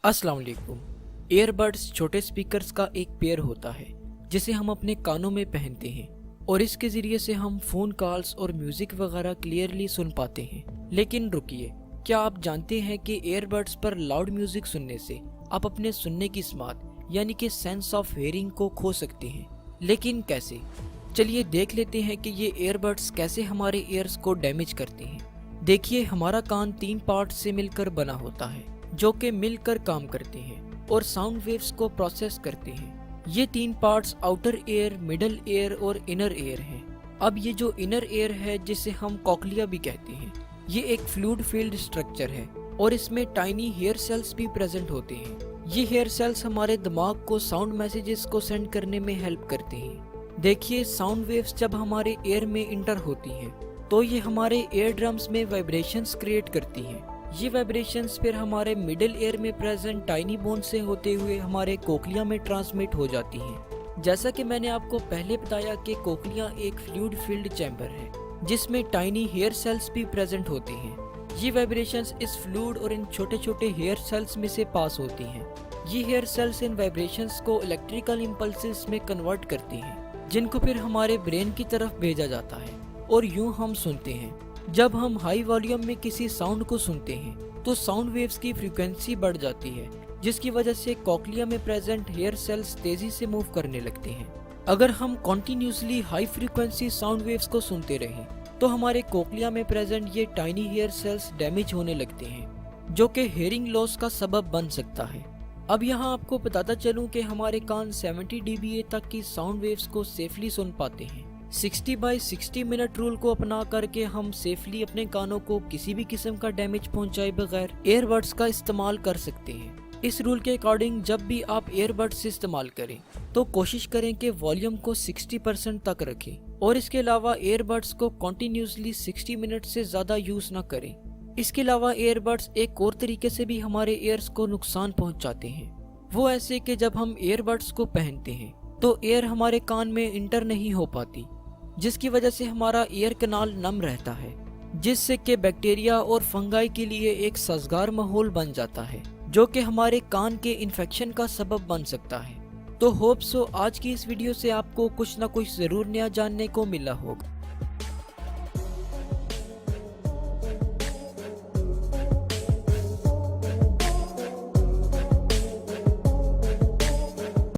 अस्सलाम वालेकुम। ईयरबड्स छोटे स्पीकर्स का एक पेयर होता है जिसे हम अपने कानों में पहनते हैं और इसके ज़रिए से हम फ़ोन कॉल्स और म्यूज़िक वगैरह क्लियरली सुन पाते हैं। लेकिन रुकिए, क्या आप जानते हैं कि ईयरबड्स पर लाउड म्यूज़िक सुनने से आप अपने सुनने की स्मार्ट यानी कि सेंस ऑफ हेयरिंग को खो सकते हैं। लेकिन कैसे? चलिए देख लेते हैं कि ये ईयरबड्स कैसे हमारे ईयर्स को डैमेज करते हैं। देखिए, हमारा कान 3 पार्ट से मिलकर बना होता है जो कि मिलकर काम करते हैं और साउंड वेव्स को प्रोसेस करते हैं। ये 3 parts outer ear, middle ear और इनर ईयर हैं। अब ये जो इनर ईयर है जिसे हम कॉक्लिया भी कहते हैं, ये एक फ्लूइड फील्ड स्ट्रक्चर है और इसमें टाइनी हेयर सेल्स भी प्रेजेंट होते हैं। ये हेयर सेल्स हमारे दिमाग को साउंड मैसेजेस को सेंड करने में हेल्प करते हैं। देखिए, साउंड वेव्स जब हमारे ईयर में इंटर होती हैं तो ये हमारे ईयर ड्रम्स में वाइब्रेशंस क्रिएट करती हैं। ये वाइब्रेशंस फिर हमारे मिडिल ईयर में प्रेजेंट टाइनी बोन से होते हुए हमारे कोक्लिया में ट्रांसमिट हो जाती हैं। जैसा कि मैंने आपको पहले बताया कि कोक्लिया एक फ्लूइड फील्ड चैम्बर है जिसमें टाइनी हेयर सेल्स भी प्रेजेंट होते हैं। ये वाइब्रेशंस इस फ्लूइड और इन छोटे छोटे हेयर सेल्स में से पास होती हैं। ये हेयर सेल्स इन वाइब्रेशंस को इलेक्ट्रिकल इम्पल्सेस में कन्वर्ट करती हैं जिनको फिर हमारे ब्रेन की तरफ भेजा जाता है और यूं हम सुनते हैं। जब हम हाई वॉल्यूम में किसी साउंड को सुनते हैं तो साउंड वेव्स की फ्रीक्वेंसी बढ़ जाती है जिसकी वजह से कॉक्लिया में प्रेजेंट हेयर सेल्स तेजी से मूव करने लगते हैं। अगर हम continuously high frequency sound waves को सुनते रहें तो हमारे कोक्लिया में प्रेजेंट ये टाइनी हेयर सेल्स डैमेज होने लगते हैं जो कि हेयरिंग लॉस का सबब बन सकता है। अब यहाँ आपको बताता चलूँ कि हमारे कान 70 dBA तक की साउंड वेव्स को सेफली सुन पाते हैं। 60 बाई 60 मिनट रूल को अपना करके हम सेफली अपने कानों को किसी भी किस्म का डैमेज पहुंचाए बगैर ईयरबड्स का इस्तेमाल कर सकते हैं। इस रूल के अकॉर्डिंग जब भी आप ईयरबड्स इस्तेमाल करें तो कोशिश करें कि वॉल्यूम को 60% तक रखें और इसके अलावा ईयरबड्स को कंटिन्यूसली 60 मिनट से ज़्यादा यूज़ ना करें। इसके अलावा ईयरबड्स एक और तरीके से भी हमारे ईयर्स को नुकसान पहुँचाते हैं। वो ऐसे कि जब हम ईयरबड्स को पहनते हैं तो एयर हमारे कान में इंटर नहीं हो पाती जिसकी वजह से हमारा ईयर कनाल नम रहता है जिससे कि बैक्टीरिया और फंगाई के लिए एक साजगार माहौल बन जाता है जो कि हमारे कान के इन्फेक्शन का सबब बन सकता है। तो होप सो आज की इस वीडियो से आपको कुछ ना कुछ ज़रूर नया जानने को मिला होगा।